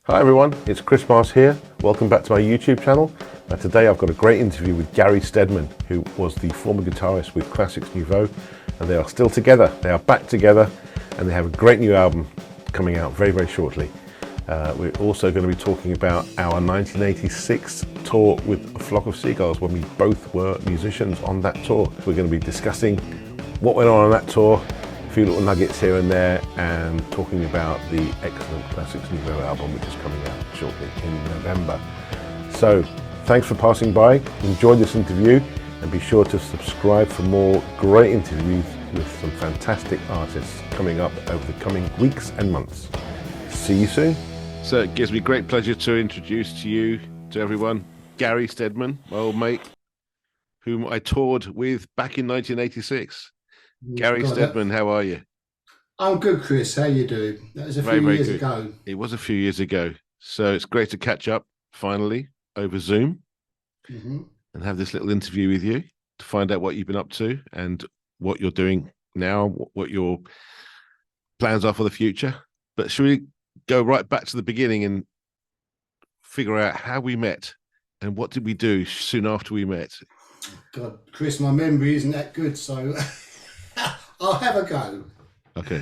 Hi everyone, it's Chris Mars here. Welcome back to my YouTube channel. Now today I've got a great interview with Gary Steadman, who was the former guitarist with Classix Nouveaux, and they are still together. They are back together, and they have a great new album coming out very, very shortly. We're also going to be talking about our 1986 tour with A Flock of Seagulls, when we both were musicians on that tour. We're going to be discussing what went on that tour, a few little nuggets here and there, and talking about the excellent Classix Nouveaux album, which is coming out shortly in November. So thanks for passing by. Enjoy this interview, and be sure to subscribe for more great interviews with some fantastic artists coming up over the coming weeks and months. See you soon. So it gives me great pleasure to introduce to everyone, Gary Steadman, my old mate, whom I toured with back in 1986. Gary Steadman, how are you? I'm good, Chris. How you doing? That was a few years ago. It was a few years ago. So it's great to catch up finally over Zoom and have this little interview with you to find out what you've been up to and what you're doing now, what your plans are for the future. But should we go right back to the beginning and figure out how we met and what did we do soon after we met? God, Chris, my memory isn't that good, so I'll have a go. Okay.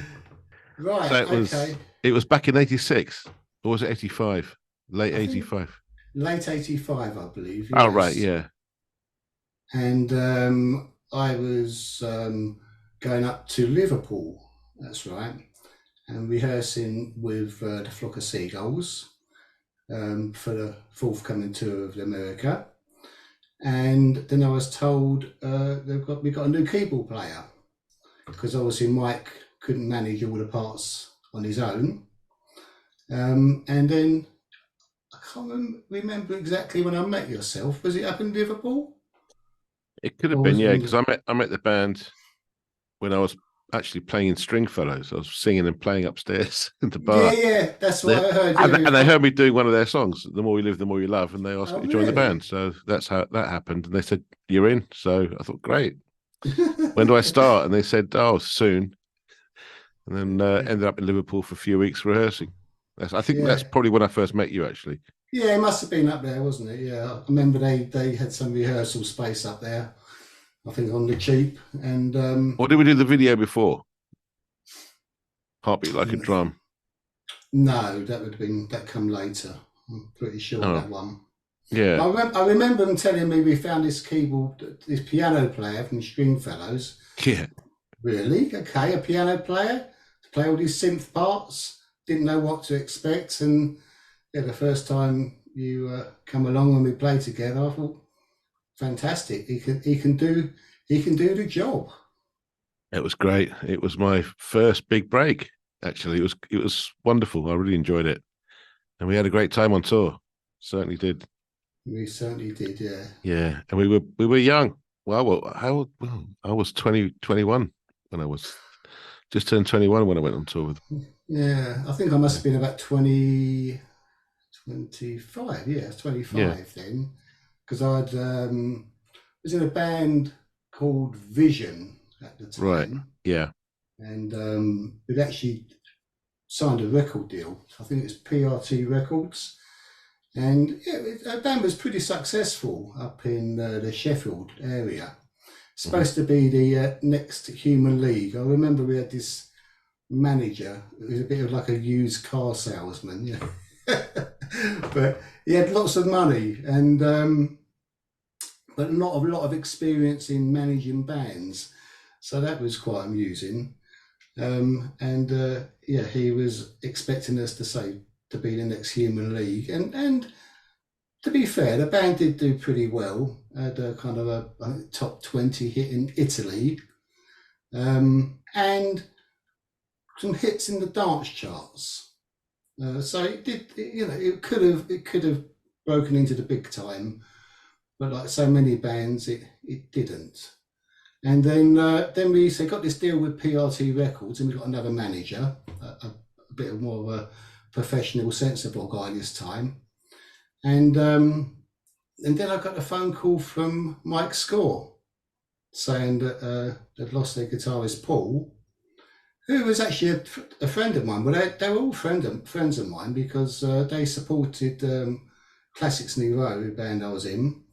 Right, so it was back in 86, or was it 85? Late 85? Late 85, I believe. Yes. Oh, right, yeah. And I was going up to Liverpool, that's right, and rehearsing with the Flock of Seagulls for the forthcoming tour of America. And then I was told we got a new keyboard player, because obviously Mike couldn't manage all the parts on his own. And then I can't remember exactly when I met yourself. Was it up in Liverpool? It could have been, yeah, because I met the band when I was actually playing in Stringfellows. I was singing and playing upstairs in the bar. Yeah, that's what I heard. And they heard me doing one of their songs, "The More You Live, The More You Love," and they asked me to join the band. So that's how that happened. And they said, "You're in." So I thought, great. When do I start? And they said, "Oh, soon." And then ended up in Liverpool for a few weeks rehearsing. I think that's probably when I first met you, actually. Yeah, it must have been up there, wasn't it? Yeah, I remember they had some rehearsal space up there, I think on the cheap. And or did we do the video before? Heartbeat Like a Drum. No, that come later. I'm pretty sure that one. Yeah. I remember them telling me we found this keyboard, this piano player from Stringfellows. Yeah. Really? Okay, a piano player to play all these synth parts. Didn't know what to expect, and the first time you come along when we play together, I thought, fantastic. He can do the job. It was great. It was my first big break. Actually, it was wonderful. I really enjoyed it, and we had a great time on tour. Certainly did. We certainly did, yeah. Yeah, and we were young. Well, I was 21 when I was just turned 21 when I went on tour with them. Yeah, I think I must have been about 25. Yeah, 25 then, because I was in a band called Vision at the time. Right. Yeah. And we'd actually signed a record deal. I think it's PRT Records. And the band was pretty successful up in the Sheffield area. Supposed to be the next Human League. I remember we had this manager who was a bit of like a used car salesman, you know. But he had lots of money and but not a lot of experience in managing bands. So that was quite amusing. He was expecting us to be the next Human League, and to be fair, the band did do pretty well. Had a kind of a top 20 hit in Italy, and some hits in the dance charts. So it did, it could have broken into the big time, but like so many bands, it didn't. And then we got this deal with PRT Records, and we got another manager, a bit more of a professional, sensible guy this time. And then I got a phone call from Mike Score saying that they'd lost their guitarist Paul, who was actually a friend of mine. Well, they were all friends of mine because they supported Classix Nouveaux, the band I was in,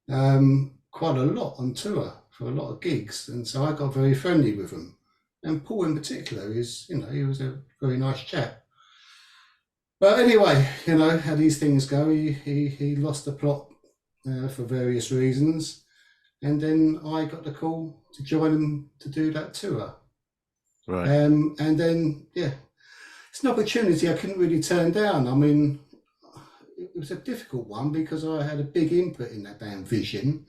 quite a lot on tour for a lot of gigs, and so I got very friendly with them. And Paul in particular is, he was a very nice chap. But anyway, how these things go. He lost the plot for various reasons, and then I got the call to join him to do that tour. Right. And then, it's an opportunity I couldn't really turn down. I mean, it was a difficult one because I had a big input in that band Vision,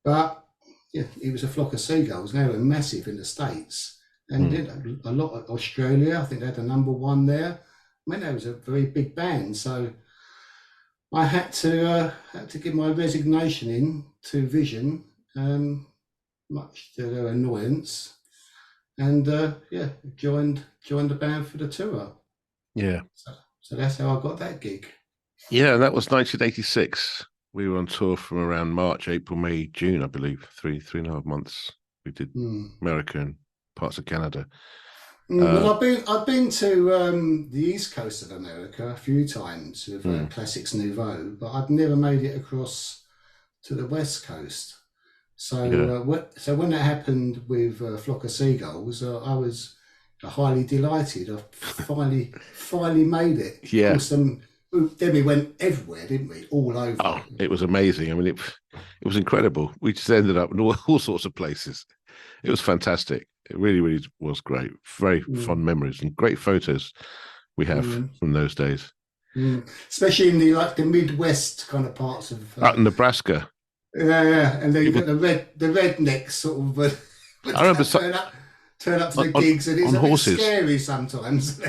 but it was A Flock of Seagulls. They were massive in the States and did a lot of Australia. I think they had the #1 there. I mean, that was a very big band, so I had to give my resignation in to Vision, much to their annoyance, and joined the band for the tour. Yeah. So that's how I got that gig. Yeah, and that was 1986. We were on tour from around March, April, May, June, I believe. 3.5 months. We did America and parts of Canada. Well, I've been to the east coast of America a few times with Classix Nouveaux, but I've never made it across to the west coast. So when that happened with Flock of Seagulls, I was highly delighted. I finally made it. Yeah. Awesome. Then we went everywhere, didn't we? All over. Oh, it was amazing. I mean, it was incredible. We just ended up in all sorts of places. It was fantastic. It really, really was great. Very fond memories and great photos we have from those days. Especially in the Midwest kind of parts of out in Nebraska. Yeah, and then you've got the rednecks sort of. I remember turn up to the gigs, and it's a bit scary sometimes.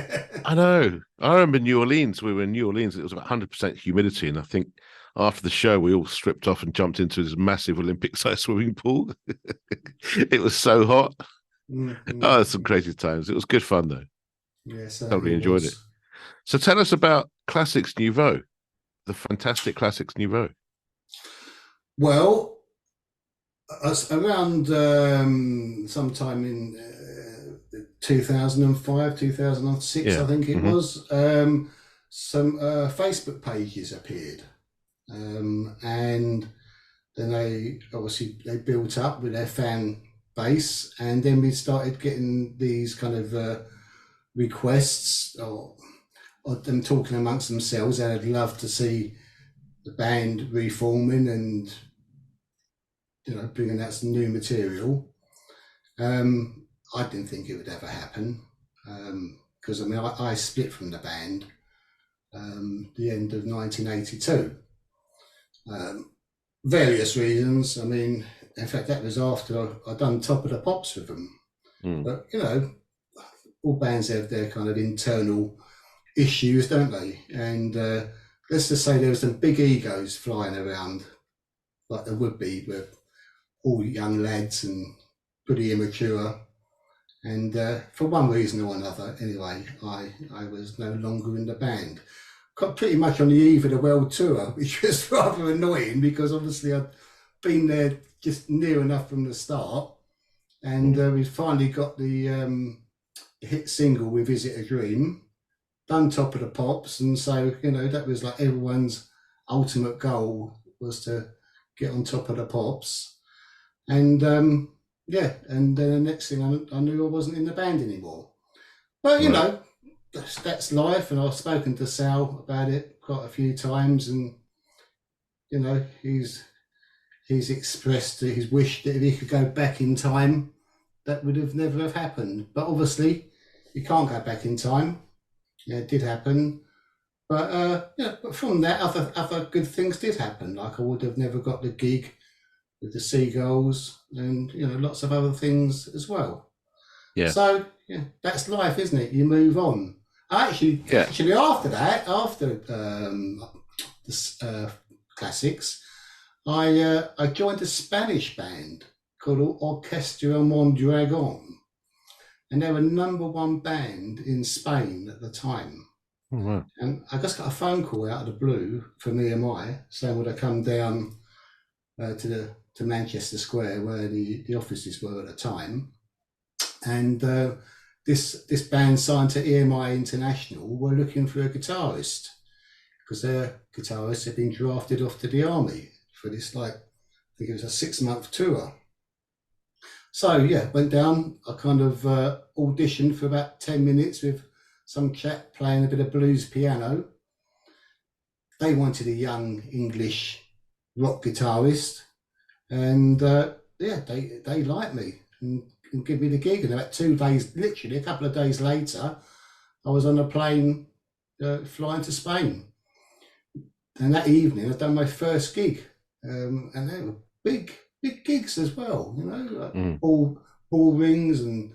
I know. I remember New Orleans. We were in New Orleans. It was about 100% humidity, and I think after the show, we all stripped off and jumped into this massive Olympic-sized swimming pool. It was so hot. Oh, some crazy times. It was good fun, though. Yes, totally enjoyed it. So tell us about Classix Nouveaux, the fantastic Classix Nouveaux. Well, around sometime in 2005, 2006, I think it was, some Facebook pages appeared. And then they built up with their fan base, and then we started getting these kind of requests or them talking amongst themselves. They'd love to see the band reforming and bringing out some new material. I didn't think it would ever happen because I split from the band the end of 1982. Various reasons. I mean, in fact, that was after I'd done Top of the Pops with them. But all bands have their kind of internal issues, don't they? And let's just say there were some big egos flying around, like there would be with all young lads and pretty immature. And for one reason or another, anyway, I was no longer in the band. Got pretty much on the eve of the world tour, which was rather annoying because obviously I'd been there just near enough from the start. And we finally got the hit single with Is It a Dream, done Top of the Pops. And so, that was like everyone's ultimate goal was to get on Top of the Pops. And and then the next thing I knew I wasn't in the band anymore. But that's life, and I've spoken to Sal about it quite a few times, and he's expressed his wish that if he could go back in time, that would have never have happened. But obviously, you can't go back in time. Yeah, it did happen, but but from that, other good things did happen. Like I would have never got the gig with the Seagulls, and lots of other things as well. Yeah. So that's life, isn't it? You move on. Actually, after that, after the Classix, I joined a Spanish band called Orquestra Mondragon, and they were #1 band in Spain at the time. Oh, wow. And I just got a phone call out of the blue from EMI saying would I come down to Manchester Square where the offices were at the time, and this band signed to EMI International were looking for a guitarist because their guitarist had been drafted off to the army for this, like, I think it was a 6-month tour. So yeah, went down. I kind of auditioned for about 10 minutes with some chap playing a bit of blues piano. They wanted a young English rock guitarist, and yeah, they liked me and give me the gig. And about 2 days, literally a couple of days later, I was on a plane flying to Spain. And that evening, I'd done my first gig, and they were big gigs as well. You know, like ball rings and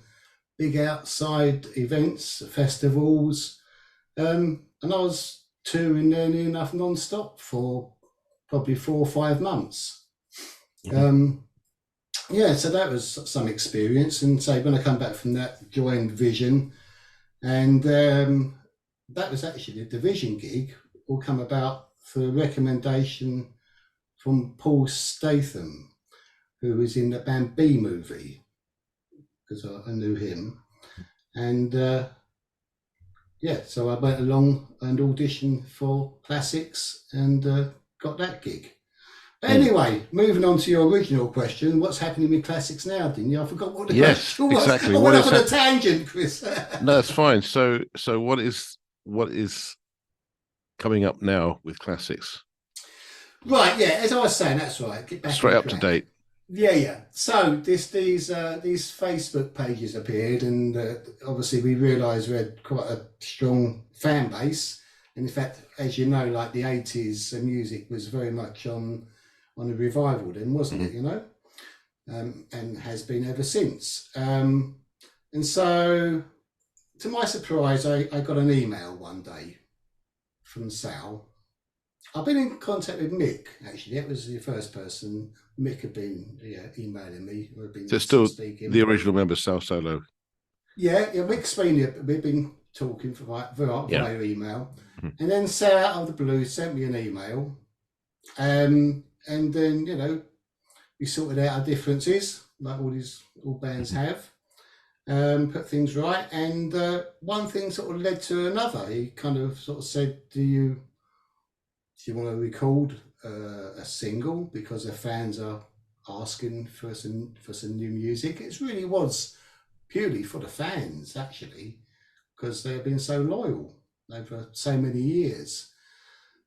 big outside events, festivals, and I was touring there near enough non-stop for probably 4 or 5 months. Yeah, so that was some experience. And so when I come back from that, joined Vision, and that was actually the Vision gig will come about for a recommendation from Paul Statham, who was in the band B Movie, because I knew him. And yeah, so I went along and auditioned for Classix and got that gig. But anyway, moving on to your original question, what's happening with Classix now, didn't you? I forgot what the question was. Exactly. I went off on a tangent, Chris. No, that's fine. So what is coming up now with Classix? Right, yeah, as I was saying, that's right. Get back straight up to date. Yeah. So these Facebook pages appeared, and obviously we realised we had quite a strong fan base. And in fact, as you know, like the 80s music was very much on a revival then, wasn't it? You know, and has been ever since. And so, to my surprise, I got an email one day from Sal. I've been in contact with Mick, actually. That was the first person. Mick had been emailing me. So still speaking. The original member, Sal Solo. Yeah, Mick's been here. We've been talking via email. And then Sal, out of the blue, sent me an email. And then, you know, we sorted out our differences, like all bands have. Put things right. And one thing sort of led to another. He kind of sort of said, do you want to record a single because the fans are asking for some new music? It really was purely for the fans, actually, because they've been so loyal over so many years.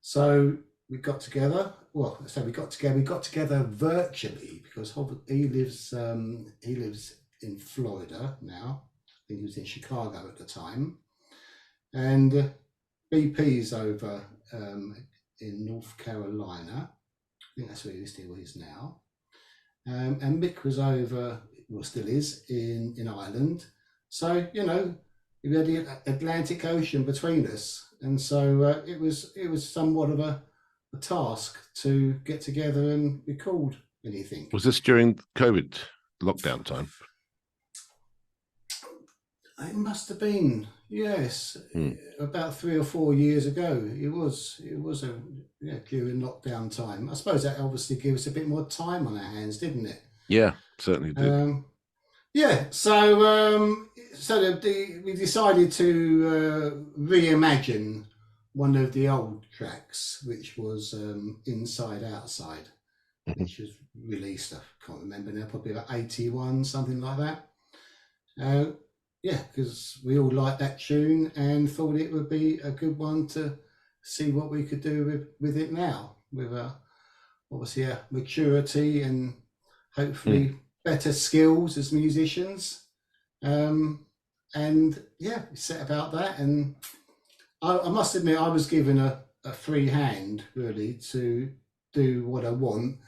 So we got together. Well, so we got together virtually, because he lives in Florida now. I think he was in Chicago at the time, and BP's over in North Carolina. I think that's where he still is now. And Mick was over, well, still is, in Ireland. So, you know, we had the Atlantic Ocean between us. And so it was somewhat of a task to get together and record anything. Was this during COVID lockdown time? It must have been, yes, about 3 or 4 years ago. It was during lockdown time. I suppose that obviously gave us a bit more time on our hands, didn't it? Yeah, certainly did. Yeah, so we decided to reimagine one of the old tracks, which was Inside Outside, which was released, I can't remember now, probably about 81, something like that. Yeah, because we all liked that tune and thought it would be a good one to see what we could do with it now, with obviously a maturity and hopefully better skills as musicians. And yeah, we set about that. And I must admit, I was given a free hand, really, to do what I want,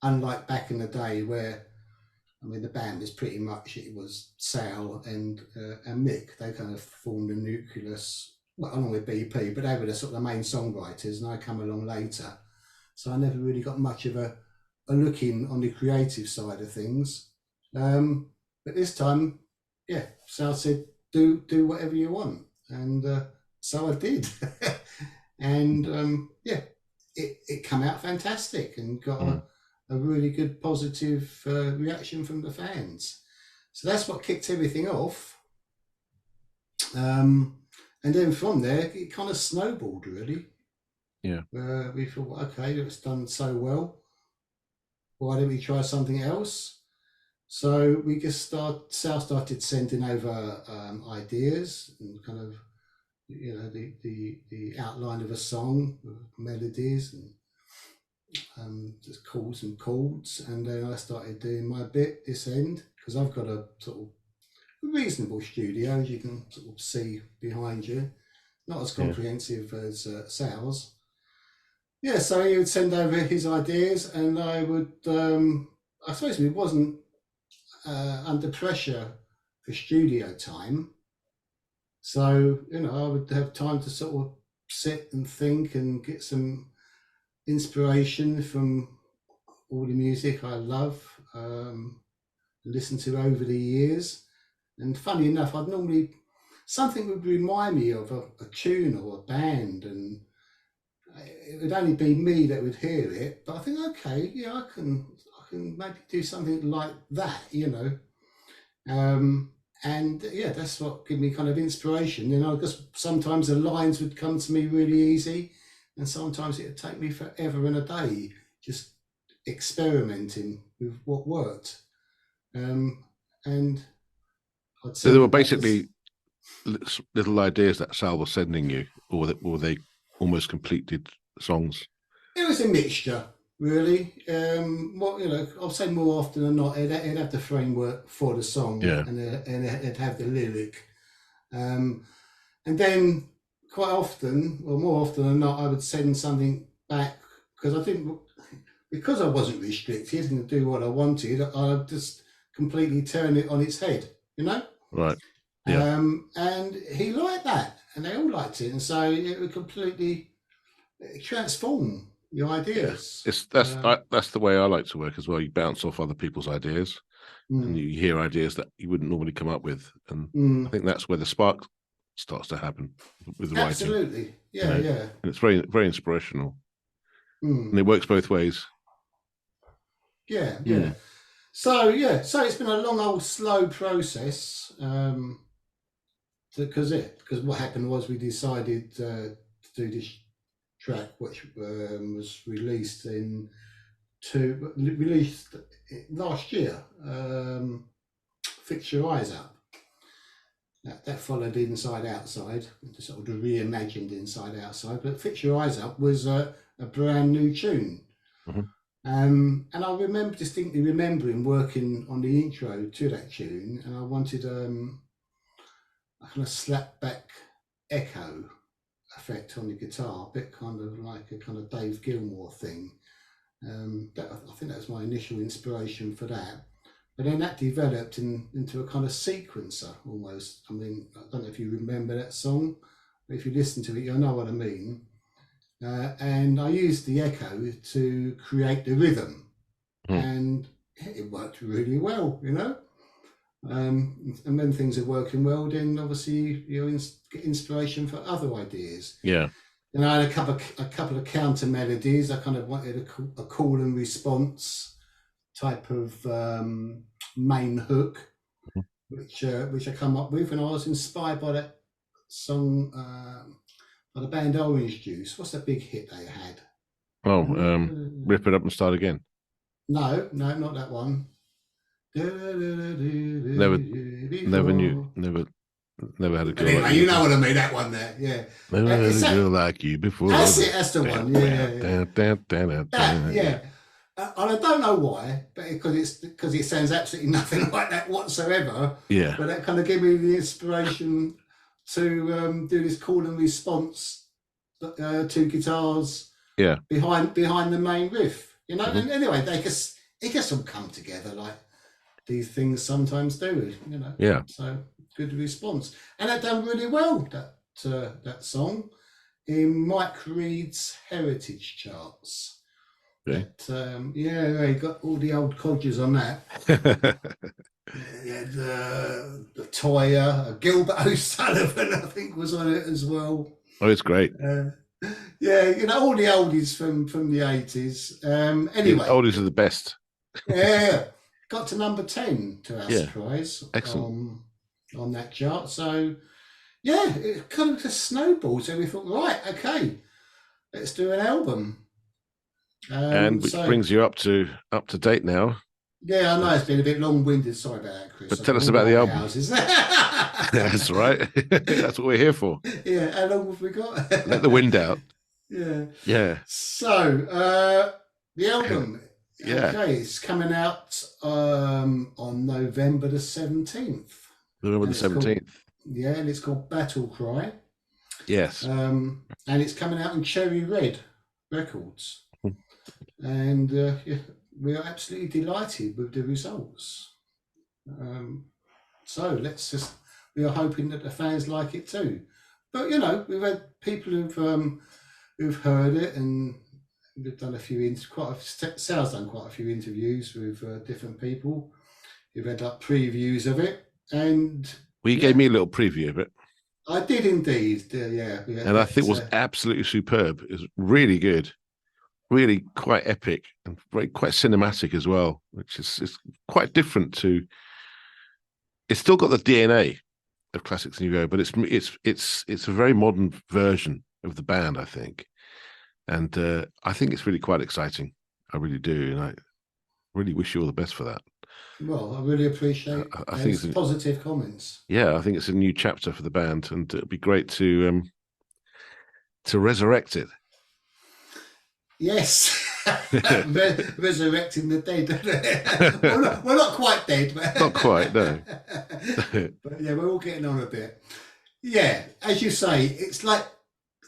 unlike back in the day where, I mean, the band was pretty much, it was Sal and Mick. They kind of formed a nucleus, well, along with BP, but they were the sort of the main songwriters, and I come along later. So I never really got much of a look in on the creative side of things. But this time, yeah, Sal said, do whatever you want. And so I did. And yeah, it came out fantastic and got a really good positive reaction from the fans. So that's what kicked everything off. And then from there, it kind of snowballed, really. Yeah. We thought, okay, it's done so well. Why don't we try something else? So we just started sending over ideas and kind of, the outline of a song, melodies and just chords and chords. And then I started doing my bit this end, because I've got a sort of reasonable studio, as you can sort of see behind you. Not as comprehensive as Sal's. Yeah, so he would send over his ideas, and I would, I suppose it wasn't under pressure for studio time. So, I would have time to sort of sit and think and get some inspiration from all the music I love, listened to over the years. And funny enough, something would remind me of a tune or a band, and it would only be me that would hear it. But I think, okay, yeah, I can maybe do something like that, and yeah, that's what gave me kind of inspiration. Because sometimes the lines would come to me really easy, and sometimes it would take me forever and a day just experimenting with what worked. And So they were basically little ideas that Sal was sending you, or were they almost completed songs? It was a mixture, really. I'll say more often than not, it'd have the framework for the song, and it'd have the lyric. And then quite often, or more often than not, I would send something back, because I think, because I wasn't restricted and do what I wanted, I'd just completely turn it on its head, Right. Yeah. And he liked that, and they all liked it, and so it would completely transform your ideas. Yeah. That's the way I like to work as well. You bounce off other people's ideas, and you hear ideas that you wouldn't normally come up with, and I think that's where the spark starts to happen with the writing. Absolutely, yeah, yeah. And it's very, very inspirational, and it works both ways. Yeah, yeah. So it's been a long, old, slow process. Because what happened was we decided to do this track, which was released last year. Fix Your Eyes Up. That followed Inside Outside, sort of reimagined Inside Outside. But Fix Your Eyes Up was a brand new tune. And I distinctly remembering working on the intro to that tune, and I wanted a kind of slap back echo effect on the guitar, a bit kind of like a kind of Dave Gilmour thing. I think that was my initial inspiration for that. But then that developed into a kind of sequencer almost. I mean, I don't know if you remember that song, but if you listen to it, you'll know what I mean. And I used the echo to create the rhythm, and it worked really well, And when things are working well, then obviously you get inspiration for other ideas. Yeah. And I had a couple of counter melodies. I kind of wanted a call and response type of main hook, which I come up with, and I was inspired by that song by the band Orange Juice. What's that big hit they had? Oh, Rip It Up and Start Again. No, not that one. Never had a girl anyway, like you know what I mean, that one there, yeah. Never had a girl like you before. That's it, that's the one, yeah. And I don't know why, but because it sounds absolutely nothing like that whatsoever. Yeah. But that kind of gave me the inspiration to do this call and response, two guitars. Yeah. Behind the main riff, And anyway, it just all come together like these things sometimes do, Yeah. So good response, and that done really well. That song in Mike Reed's Heritage charts. Okay. He got all the old codgers on that. The Toya, Gilbert O'Sullivan, I think, was on it as well. Oh, it's great. All the oldies from the 80s. Anyway, the oldies are the best. Yeah, got to number 10 to our surprise. Excellent. On that chart. So yeah, it kind of just snowballed. So we thought, right, okay, let's do an album. And which So brings you up to date now. yeah, I know So, it's been a bit long-winded. Sorry about that, Chris. but I've tell got us all about the white album. houses. That's right. That's what we're here for. Yeah, how long have we got? Let the wind out. Yeah. Yeah. So the album, Yeah. okay, it's coming out on November the 17th. November the 17th. Yeah, and it's called Battle Cry. Yes. And it's coming out on Cherry Red Records. And yeah, we are absolutely delighted with the results. So we are hoping that the fans like it too. But you know, we've had people who've heard it, and we've done Sal's done quite a few interviews with different people. We've had like previews of it, and well, you gave me a little preview of it. I did indeed, yeah. And I think it was absolutely superb. It was really good, really quite epic, and quite cinematic as well, which is quite different to. It's still got the DNA of Classix Nouveaux, but it's a very modern version of the band, I think, and I think it's really quite exciting. I really do, and I really wish you all the best for that. Well, I really appreciate I think it's positive comments. Yeah, I think it's a new chapter for the band, and it'd be great to resurrect it. Yes, resurrecting the dead. we're not quite dead, Not quite, no. But yeah, we're all getting on a bit. Yeah, as you say, it's like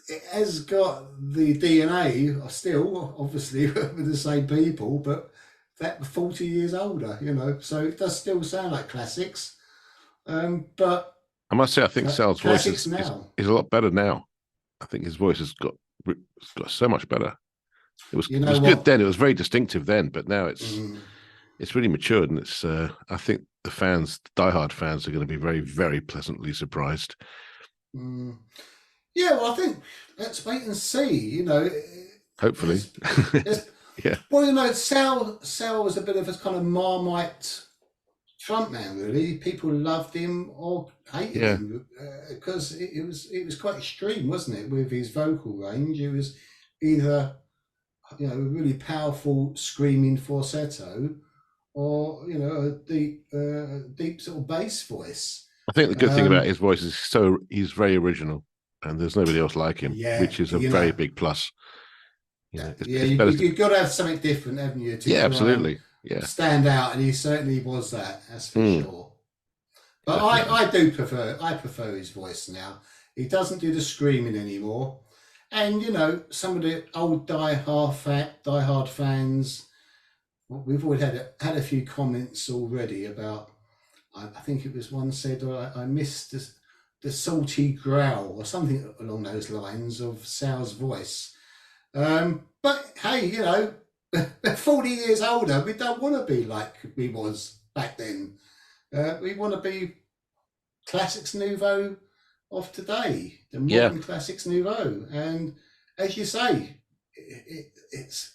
it has got the DNA still, obviously, with the same people, but that 40 years older, you know, so it does still sound like Classix. But I must say, I think Sal's voice is a lot better now. I think his voice has got so much better. It was good then. It was very distinctive then, but now it's really matured, and it's. I think the diehard fans, are going to be very, very pleasantly surprised. Yeah, well, I think let's wait and see. You know, hopefully. Yeah. Well, you know, Sal was a bit of a kind of Marmite frontman, really. People loved him or hated him because it was quite extreme, wasn't it? With his vocal range, it was either a really powerful screaming falsetto, or a deep sort of bass voice. I think the good thing about his voice is he's very original, and there's nobody else like him, which is a very big plus. You've got to have something different, haven't you? To absolutely. Stand out, and he certainly was that. That's for sure. But I prefer his voice now. He doesn't do the screaming anymore. And some of the old diehard fans, we've already had a few comments already about. I think it was one said I missed the salty growl or something along those lines of Sal's voice. But hey, 40 years older, we don't want to be like we was back then. We want to be Classix Nouveaux of today, the modern Classix Nouveaux. And as you say, it's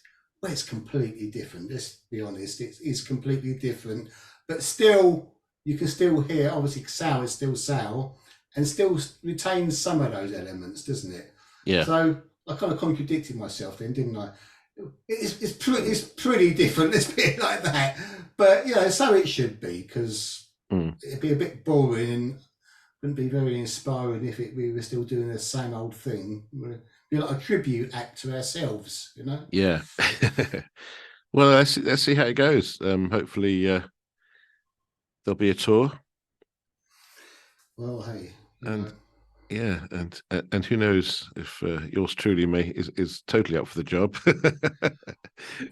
completely different. Let's be honest, it's completely different. But still, you can still hear, obviously Sal is still Sal, and still retains some of those elements, doesn't it? Yeah. So I kind of contradicted myself then, didn't I? It's pretty different, let's put it like that. But so it should be, because it'd be a bit boring and wouldn't be very inspiring if we were still doing the same old thing. We'd be like a tribute act to ourselves, Yeah. Well, let's see how it goes. Hopefully, there'll be a tour. Well, hey, and who knows if yours truly is totally up for the job.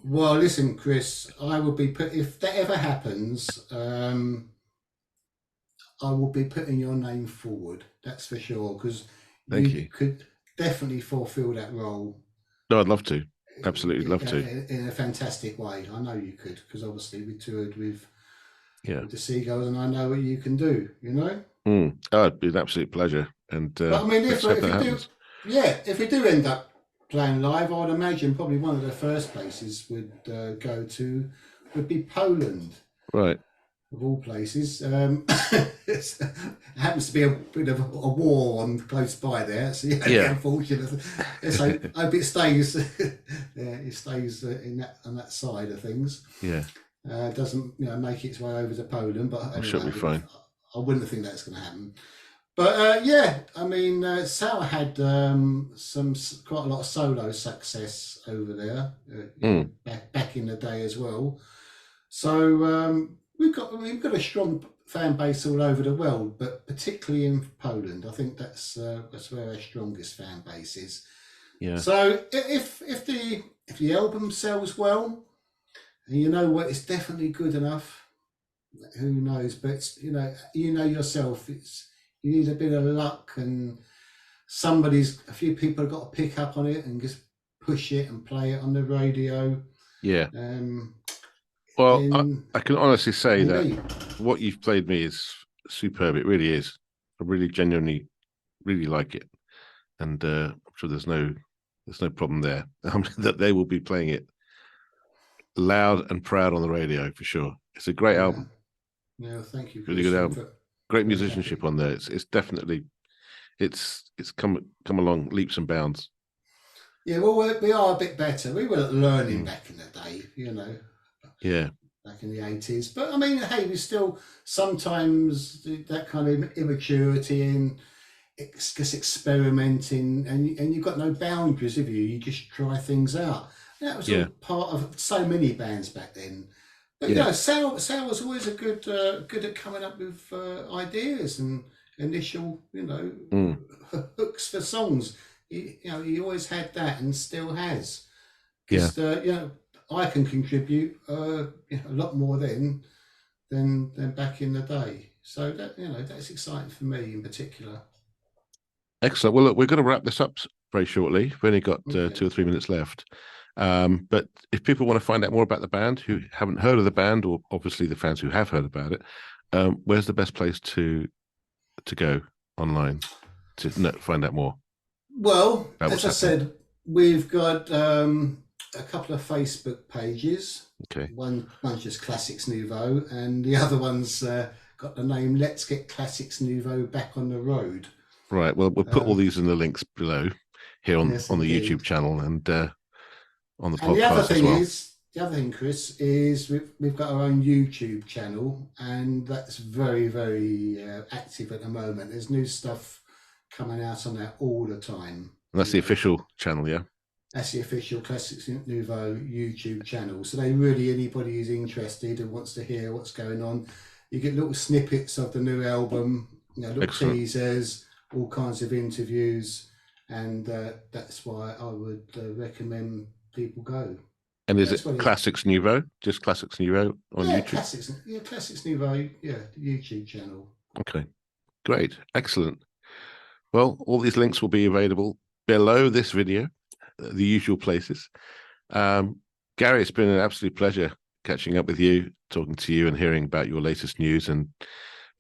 Well, listen, Chris, I will be if that ever happens. I will be putting your name forward. That's for sure, because you could definitely fulfil that role. No, I'd love to. Absolutely love to. In a fantastic way. I know you could, because obviously we toured with the Seagulls, and I know what you can do. Oh, it'd be an absolute pleasure. And but I mean, if we do end up playing live, I'd imagine probably one of the first places would be Poland. Right. of all places. It happens to be a bit of a war on close by there. So yeah, unfortunate. So I hope it stays. It stays on that side of things. Yeah. Doesn't make its way over to Poland, but I'm sure it'll be fine. I wouldn't think that's going to happen. But yeah, I mean, Sal had quite a lot of solo success over there back in the day as well. So we've got a strong fan base all over the world, but particularly in Poland. I think that's where our strongest fan base is. Yeah. So if the album sells well, and you know what, it's definitely good enough. Who knows? But you know yourself. You need a bit of luck, and a few people have got to pick up on it and just push it and play it on the radio. Yeah. Well, I can honestly say that what you've played me is superb. It really is. I really genuinely really like it, and I'm sure there's no problem there. That they will be playing it loud and proud on the radio for sure. It's a great album. Yeah, thank you. Really good album. Great musicianship on there. It's definitely it's come along leaps and bounds. Yeah, well, we are a bit better. We were learning back in the day, Yeah. Back in the 80s. But I mean, hey, we still sometimes that kind of immaturity and just experimenting, and you've got no boundaries, have you? You just try things out. And that was all part of so many bands back then. But Sal was always good at coming up with ideas and initial, hooks for songs. He always had that and still has. Just, I can contribute a lot more then than back in the day. So that that's exciting for me in particular. Excellent. Well, look, we're going to wrap this up very shortly. We've only got 2 or 3 minutes left. But if people want to find out more about the band who haven't heard of the band, or obviously the fans who have heard about it, where's the best place to go online to find out more? Well, as I said, we've got a couple of Facebook pages. Okay. One's just Classix Nouveaux, and the other one's got the name Let's Get Classix Nouveaux Back on the Road. Right. Well, we'll put all these in the links below here on the YouTube channel and on the podcast the other thing, Chris, is we've got our own YouTube channel, and that's very, very active at the moment. There's new stuff coming out on that all the time. And that's the official channel, yeah? That's the official Classix Nouveaux YouTube channel. So anybody who's interested and wants to hear what's going on, you get little snippets of the new album, little teasers, all kinds of interviews, and that's why I would recommend people go. And is it Classix Nouveaux? Just Classix Nouveaux on YouTube? Classix Nouveaux, the YouTube channel. Okay, great, excellent. Well, all these links will be available below this video, the usual places. Gary, it's been an absolute pleasure catching up with you, talking to you and hearing about your latest news and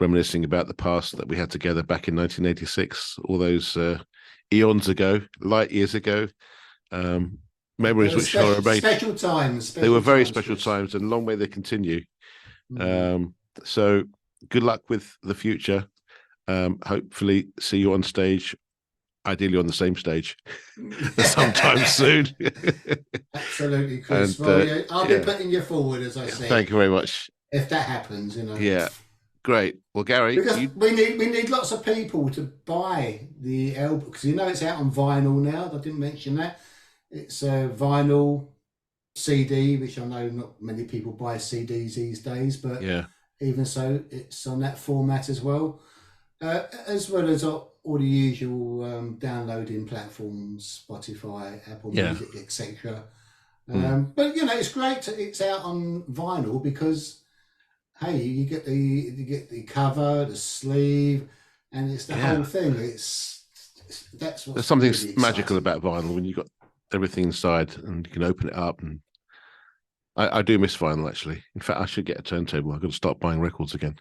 reminiscing about the past that we had together back in 1986, all those eons ago, light years ago. Memories which are made. Special times. They were very special times, and long may they continue. So good luck with the future. Hopefully see you on stage, ideally on the same stage sometime soon. Absolutely, Chris. And, I'll be putting you forward, as I say. Thank you very much. If that happens, Yeah. Great. Well, Gary, because we need lots of people to buy the album, because it's out on vinyl now. I didn't mention that. It's a vinyl CD, which I know not many people buy CDs these days, but even so, it's on that format as well as all the usual downloading platforms, Spotify, Apple Music, etc. But it's great. It's out on vinyl because, hey, you get the cover, the sleeve, and it's the whole thing. That's what's there's something really magical exciting about vinyl when you got everything inside and you can open it up. And I do miss vinyl, actually. In fact, I should get a turntable. I've got to start buying records again.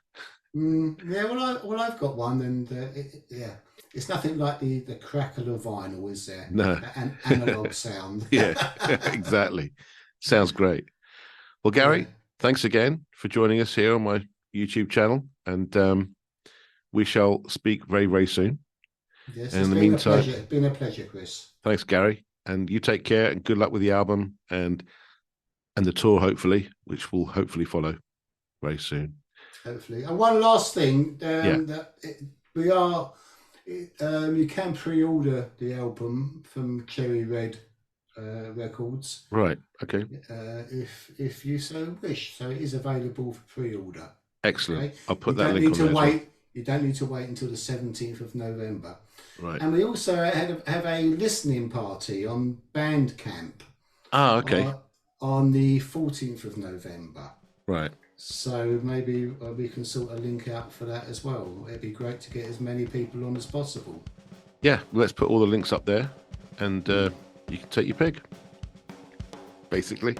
Well, I've got one, and it's nothing like the crackle of vinyl, is there? No, an analog sound. Exactly. Sounds great. Well, Gary, thanks again for joining us here on my YouTube channel, and we shall speak very, very soon. Yes, and it's in the been meantime, a pleasure. It's been a pleasure, Chris. Thanks, Gary, and you take care, and good luck with the album and the tour, hopefully, which will hopefully follow very soon. Hopefully. And one last thing, you can pre-order the album from Cherry Red Records. Right. Okay. If you so wish, so it is available for pre-order. Excellent. Okay? I'll put that link on there. You don't need to wait until the 17th of November. Right. And we also have a listening party on Bandcamp. Ah, okay. On the 14th of November. Right. So maybe we can sort a link out for that as well. It'd be great to get as many people on as possible. Yeah, let's put all the links up there, and you can take your pick, basically.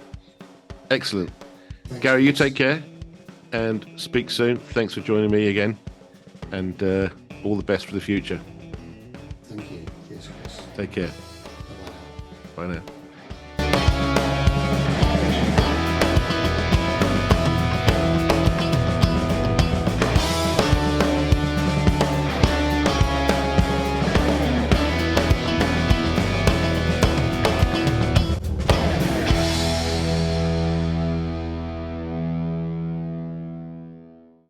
Excellent. Thanks, Gary, you take care, and speak soon. Thanks for joining me again, and all the best for the future. Thank you. Yes, Chris. Take care. Bye-bye. Bye now.